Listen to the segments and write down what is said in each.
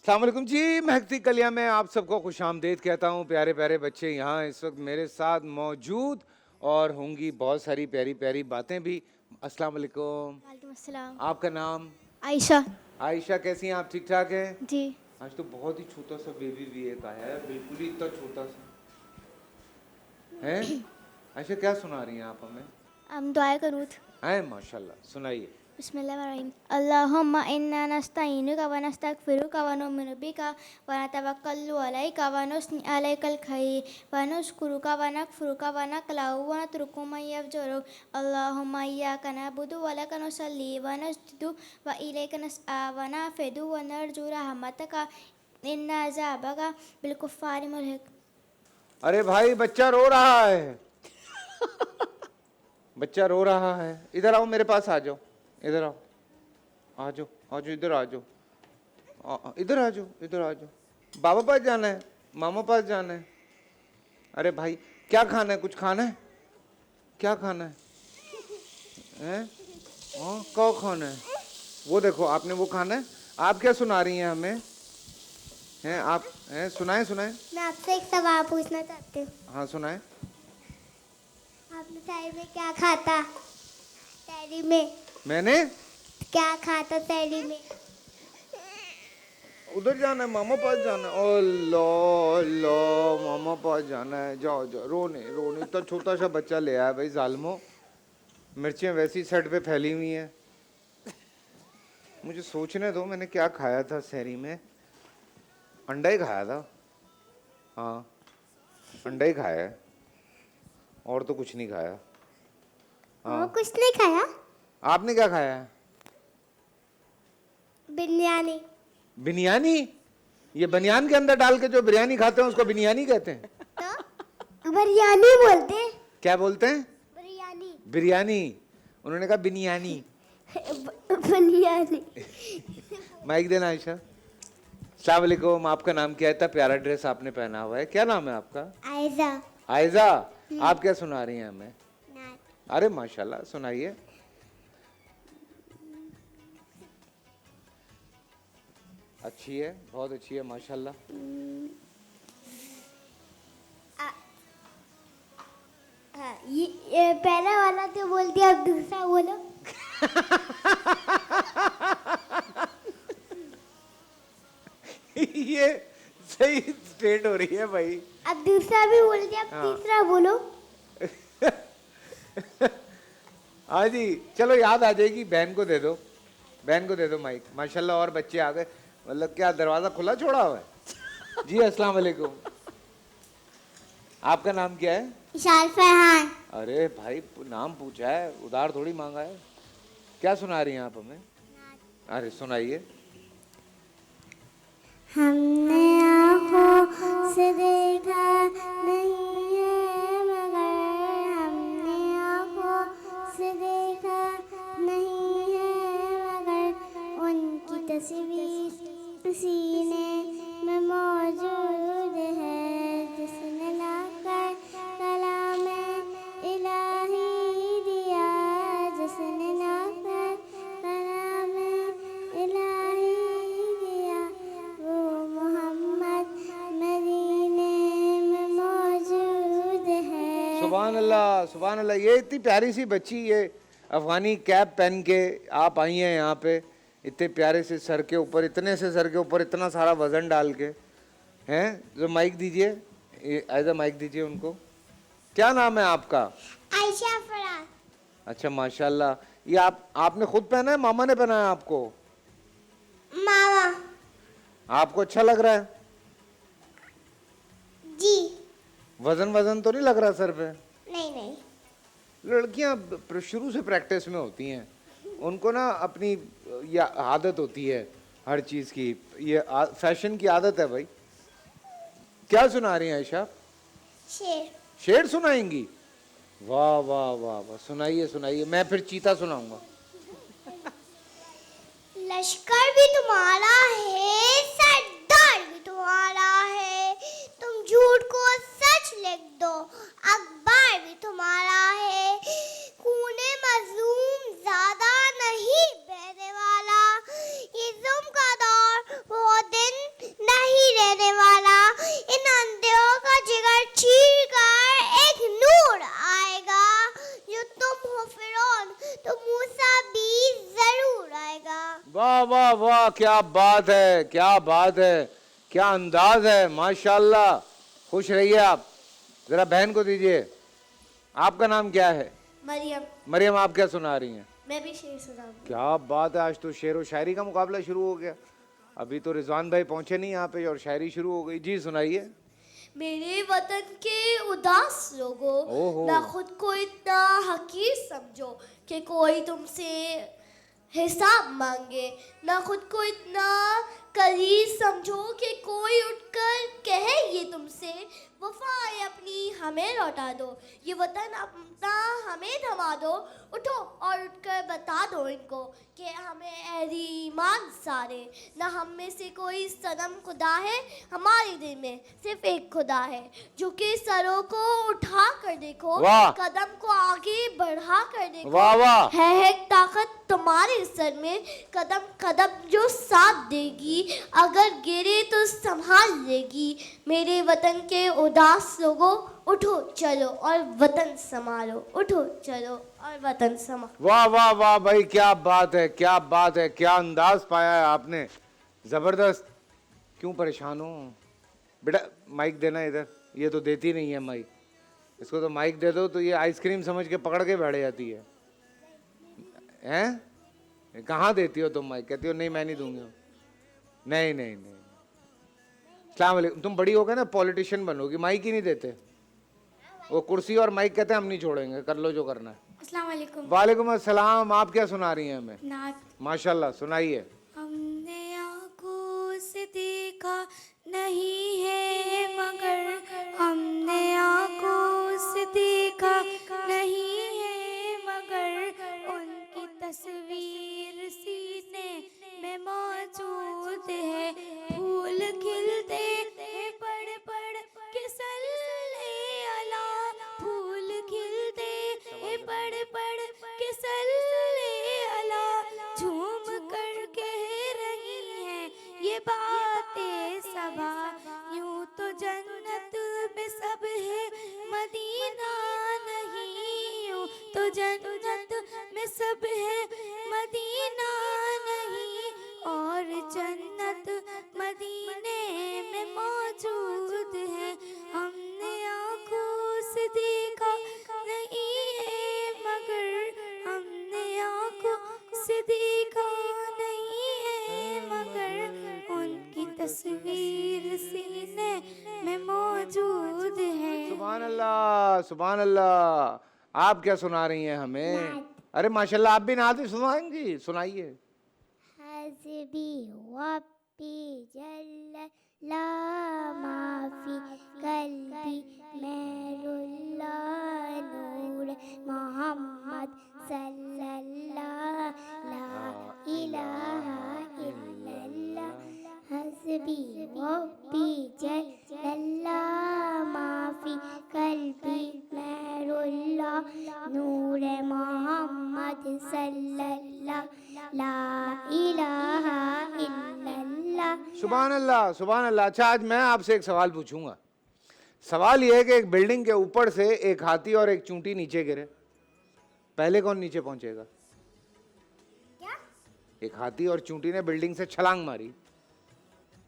अस्सलाम वालेकुम जी। महकती कलिया में आप सबको खुशामदीद कहता हूँ। प्यारे प्यारे बच्चे यहाँ इस वक्त मेरे साथ मौजूद और होंगी बहुत सारी प्यारी प्यारी बातें भी। अस्सलाम वालेकुम। वालेकुम अस्सलाम। आपका नाम? आयशा। आयशा, कैसी हैं आप? ठीक ठाक हैं? जी। आज तो बहुत ही छोटा सा बेबी भी एक आया है, बिल्कुल ही इतना छोटा सा है। आयशा, क्या सुना रही हैं आप हमें? हम दुआ करूँ। हैं, माशाल्लाह, सुनाइए। बिस्मिल्लाहिर्रहमानिर्रहीम। अल्लाहुम्मा इन्ना नस्तईनुका व नस्तगफिरुका व नुमिनु बिका व नतवक्कलु अलैका व नुस्नी अलैकल खैर व नश्कुरुका व नकफुरुका व नकलउ व नतरुकु मा यफजुरु। अल्लाहुम्मा इय्याका नअबुदु व लका नुसल्ली व नस्जुदु व इलैका नसअ व नफ़िदु व नरजु रहमतका इन्ना अज़ाबका बिलकुफ़्फ़ारि मुल्हिक। अरे भाई, बच्चा रो रहा है। बच्चा रो रहा है। इधर आओ, मेरे पास आ जाओ। इधर आओ, आ जाओ, आ जाओ, इधर आ जाओ, इधर आ जाओ, इधर आ जाओ। बाबा पास जाना है? मामा पास जाना है? अरे भाई, क्या खाना है? कुछ खाना है? क्या खाना है? हैं? क्या खाना है? वो देखो, आपने वो खाना है। आप क्या सुना रही हैं हमें? हैं आप? हैं, सुनाए सुनाए। मैं आपसे एक सवाल पूछना चाहती हूँ। हाँ, सुनाए। आपने सहरी में क्या खाता? सहरी में मैंने क्या खाता? सहरी में उधर जाना है, मामा पास जाना है। ओ लो लो, मामा पास जाना है। जाओ जाओ, रोने रोने। इतना छोटा सा बच्चा ले आया भाई, जालमो। मिर्चें वैसी सर पे फैली हुई हैं। मुझे सोचने दो, मैंने क्या खाया था सहरी में। अंडा ही खाया था। हाँ, अंडा ही खाया है, और तो कुछ नहीं खाया। वो कुछ नहीं खाया। आपने क्या खाया है? बिरयानी। बिरयानी? ये बनियान के अंदर डाल के जो बिरयानी खाते हैं उसको बिरयानी कहते हैं। तो बिरयानी बोलते हैं। क्या बोलते हैं? बिरयानी। बिरयानी। उन्होंने कहा बिरयानी। बिरयानी। माइक देना आयशा। अस्सलाम वालेकुम। आपका नाम क्या है? इतना प्यारा ड्रेस आपने पहना हुआ है, क्या नाम है आपका? आयजा। आयजा। आप क्या सुना रही हैं हमें? नात। अरे माशाल्लाह, सुनाइए। अच्छी है, बहुत अच्छी है, माशाल्लाह। हाँ, ये पहला वाला तो बोल दिया, अब दूसरा बोलो। ये सही स्ट्रेट हो रही है भाई। अब दूसरा भी बोल दिया, अब हाँ। तीसरा बोलो। हाँ जी, चलो याद आ जाएगी। बहन को दे दो, बहन को दे दो माइक। माशाल्लाह, और बच्चे आ गए। मतलब क्या दरवाजा खुला छोड़ा हुआ है? जी अस्सलाम वालेकुम। आपका नाम क्या है? इशार फरहान। अरे भाई, नाम पूछा है, उधार थोड़ी मांगा है। क्या सुना रही हैं आप हमें? अरे सुनाइए। हमने आँखों से देखा नहीं है, मगर हमने आँखों से देखा नहीं है, मगर उनकी तस्वीर सीने में मौजूद है, जिसने लाकर कलाम इलाही दिया, जिसने लाकर कलाम इलाही दिया, वो मोहम्मद मदीने में मौजूद है। सुभान अल्लाह, सुभान अल्लाह। ये इतनी प्यारी सी बच्ची, ये अफगानी कैप पहन के आप आई हैं यहाँ पे, इतने प्यारे से सर के ऊपर, इतने से सर के ऊपर इतना सारा वजन डाल के। हैं, जो माइक दीजिए, ऐसा माइक दीजिए उनको। क्या नाम है आपका? आयशा फराज। अच्छा माशाल्लाह। ये आपने खुद पहना है, मामा ने पहनाया आपको? मामा। आपको अच्छा लग रहा है? जी। वजन वजन तो नहीं लग रहा सर पे? नहीं नहीं। लड़कियां शुरू से प्रैक्टिस में होती हैं, उनको ना अपनी ये आदत होती है हर चीज़ की। ये फैशन की आदत है भाई। क्या सुना रही हैं आयशा? शेर। शेर सुनाएंगी? वाह वाह वाह वाह, सुनाइए सुनाइए। मैं फिर चीता सुनाऊंगा। लश्कर भी तुम्हारा है, सरदार भी तुम्हारा है, तुम झूठ को सच लिख दो, अखबार भी तुम्हारा है, खूने मजलूम वाह, क्या बात है, क्या बात है, क्या अंदाज है, माशाल्लाह। खुश रहिए आप। जरा बहन को दीजिए। आपका नाम क्या है? मरियम। मरियम, आप क्या सुना रही हैं? मैं भी शेर सुनाऊंगी। क्या बात है, आज तो शेर व शायरी का मुकाबला शुरू हो गया। अभी तो रिजवान भाई पहुंचे नहीं यहाँ पे और शायरी शुरू हो गई। जी सुनाइए। मेरे वतन के उदास लोगों, ओहो। ना खुद को इतना हकीर समझो कि कोई तुमसे हिसाब मांगे, ना खुद को इतना करीब समझो कि कोई उठकर कहे ये तुमसे वफाएं अपनी हमें लौटा दो, ये वतन अपना हमें थमा दो। उठो और उठकर बता दो इनको कि हमें अहली ईमान सारे, ना हम में से कोई सनम खुदा है, हमारे दिल में सिर्फ एक खुदा है। झुके सरों को उठा कर देखो, वाह। कदम को आगे बढ़ा कर देखो, वाह वाह। है ताकत तुम्हारे सर में, कदम कदम जो साथ देगी, अगर गिरे तो संभाल लेगी। मेरे वतन के उदास लोगों, उठो चलो और वतन संभालो, उठो चलो और वतन संभालो। वाह वाह वाह भाई, क्या बात है, क्या बात है, क्या अंदाज पाया है आपने, जबरदस्त। क्यों परेशान हो बेटा? माइक देना इधर। ये तो देती नहीं है माइक। इसको तो माइक दे दो तो ये आइसक्रीम समझ के पकड़ के बैठ जाती है। हैं? कहाँ देती हो तुम माइक? कहती हो नहीं मैं नहीं दूंगी। नहीं नहीं नहीं। अस्सलाम वालेकुम। तुम बड़ी हो गए ना, पॉलिटिशियन बनोगी। माइक ही नहीं देते वो, कुर्सी और माइक कहते हैं हम नहीं छोड़ेंगे, कर लो जो करना है। अस्सलाम वालेकुम। वालेकुम अस्सलाम। आप क्या सुना रही हैं हमें? नात। माशाल्लाह, सुनाइए। हमने आँखों से देखा नहीं है मगर, हमने आँखों से देखा नहीं है मगर, उनकी तस्वीर सीने में मौजूद है। फूल खिलते हैं पड़ पड़ के सल्ले अला, फूल खिलते हैं पड़ पड़ के सल्ले अला, झूम कर कह रही हैं ये बातें सबा, यूं तो जन्नत में सब है मदीना नहीं, यूं तो जन्नत में सब है मदीना नहीं, और जन्नत मदीने में मौजूद है। हमने आँखों से देखा नहीं है मगर, हमने आँखों से देखा नहीं है मगर, उनकी तस्वीर सीने में मौजूद है। सुभान अल्लाह, सुभान अल्लाह। आप क्या सुना रही हैं हमें? अरे माशाल्लाह, आप भी नात सुनाएंगी, सुनाइए। हस्बी वब्बी जल्ल ला माफी कल्बी मेरुल्ला नूर मोहम्मद सल्लल्लाह ला इलाहा इल्लल्लाह, हस्बी वब्बी जल्ल ला माफी कल्बी मेरुल्ला नूर मोहम्मद सल्लल्लाह ला इलाहा इल्लल्लाह। सुभान अल्लाह, सुभान अल्लाह। अच्छा, आज मैं आपसे एक सवाल पूछूंगा। सवाल यह है कि एक बिल्डिंग के ऊपर से एक हाथी और एक चूंटी नीचे गिरे, पहले कौन नीचे पहुंचेगा? क्या? एक हाथी और चूंटी ने बिल्डिंग से छलांग मारी,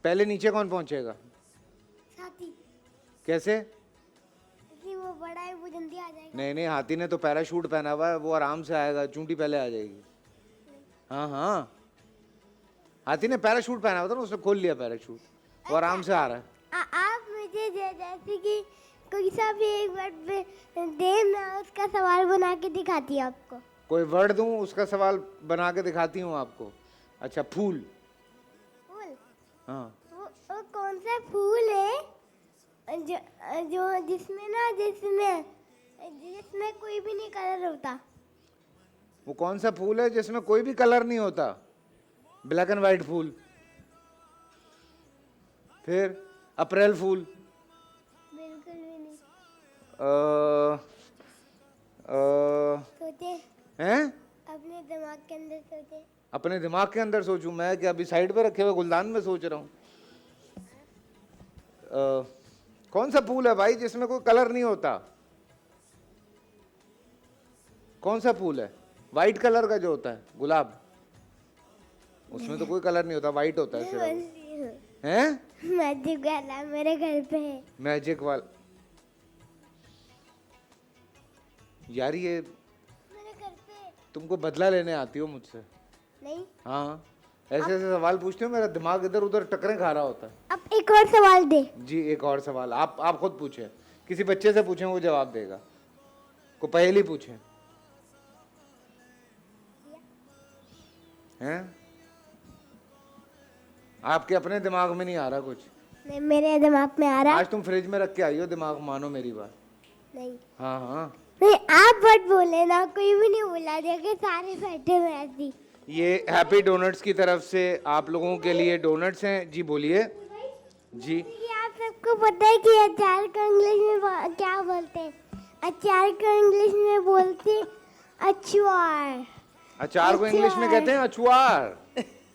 पहले नीचे कौन पहुंचेगा? साथी। कैसे? कि वो बड़ा है, वो जल्दी आ जाएगा। नहीं नहीं, हाथी ने तो पैराशूट पहना हुआ है, वो आराम से आएगा, चूंटी पहले आ जाएगी। हाँ हाँ, हाथी ने पैराशूट पहना हुआ था ना, उसने खोल लिया पैराशूट, वो आराम से आ रहा है। आप मुझे जैसे कि कोई सा भी एक वर्ड पे दे, मैं उसका सवाल बना के दिखाती हूँ आपको। कोई वर्ड दूं, उसका सवाल बना के दिखाती हूँ आपको। अच्छा, फूल। फूल? हाँ। वो कौन सा फूल है जो जिसमें कोई भी नहीं कलर होता? वो कौन सा फूल है जिसमें कोई भी कलर नहीं होता? ब्लैक एंड व्हाइट फूल। फिर अप्रैल फूल। बिल्कुल भी नहीं। सोचे हैं? अपने दिमाग के अंदर सोचे। अपने दिमाग के अंदर सोचूं मैं कि अभी साइड पे रखे हुए गुलदान में सोच रहा हूँ। कौन सा फूल है भाई जिसमें कोई कलर नहीं होता? कौन सा फूल है? वाइट कलर का जो होता है, गुलाब। उसमें तो कोई कलर नहीं होता, वाइट होता है सिर्फ। हैं? मैजिक वाला मेरे घर पे है। मैजिक वाला? यार ये मेरे घर पे तुमको बदला लेने आती हो मुझसे? नहीं। हाँ, ऐसे ऐसे सवाल पूछते हो, मेरा दिमाग इधर उधर टकरे खा रहा होता है। अब एक और सवाल दे। जी एक और सवाल आप खुद पूछे, किसी बच्चे से पूछें वो जवाब देगा। को पहेली पूछें। हैं? आपके अपने दिमाग में नहीं आ रहा कुछ? नहीं, मेरे दिमाग में आ रहा है। आज तुम फ्रिज में रख के आई हो दिमाग, मानो मेरी बात। नहीं हाँ हाँ, नहीं, आप मत बोले ना, कोई भी नहीं बोला, देखे सारे बैठे हुए ऐसी। ये हैप्पी डोनट्स की तरफ से आप लोगों के लिए डोनट्स हैं। जी बोलिए। जी ये आप सबको पता है कि अचार को इंग्लिश में क्या बोलते हैं? अचार को इंग्लिश में बोलते हैं अचुआर। अचार को इंग्लिश में कहते हैं अचुआर।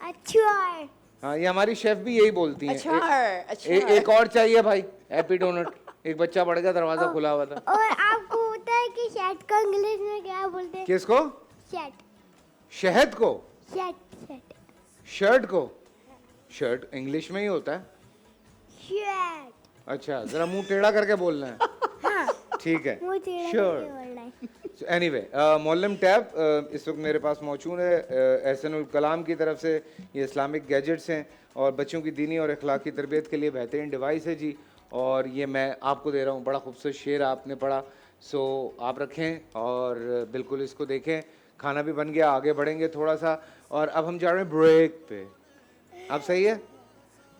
अचुआर। हाँ, ये हमारी शेफ भी यही बोलती हैं। अचार, एक और चाहिए भाई, हैप्पी डोनट। एक बच्चा बढ़ गया, दरवाजा खुला हुआ था। और आपको पता है कि शर्ट को इंग्लिश में क्या बोलते हैं? किसको? शर्ट। शहद को? शर्ट। शर्ट को? शर्ट इंग्लिश में ही होता है। शर्ट। अच्छा, जरा मुंह टेढ़ा करके बोलना है। हाँ, ठीक है। मुझे टेढ़ा Sure. करके बोलना है। एनीवे, मोल्लम टैब इस वक्त मेरे पास मौजूद है। एहसनुल कलाम की तरफ से ये इस्लामिक गैजेट्स हैं और बच्चों की दीनी और अखलाकी तरबियत के लिए बेहतरीन डिवाइस है जी। और ये मैं आपको दे रहा हूँ, बड़ा खूबसूरत शेर आपने पढ़ा, सो आप रखें और बिल्कुल इसको देखें। खाना भी बन गया, आगे बढ़ेंगे थोड़ा सा, और अब हम जा रहे हैं ब्रेक पे। अब सही है?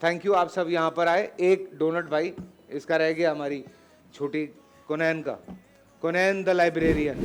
थैंक यू, आप सब यहाँ पर आए। एक डोनट भाई, इसका रह गया हमारी छोटी कुनैन का, कुनैन द लाइब्रेरियन।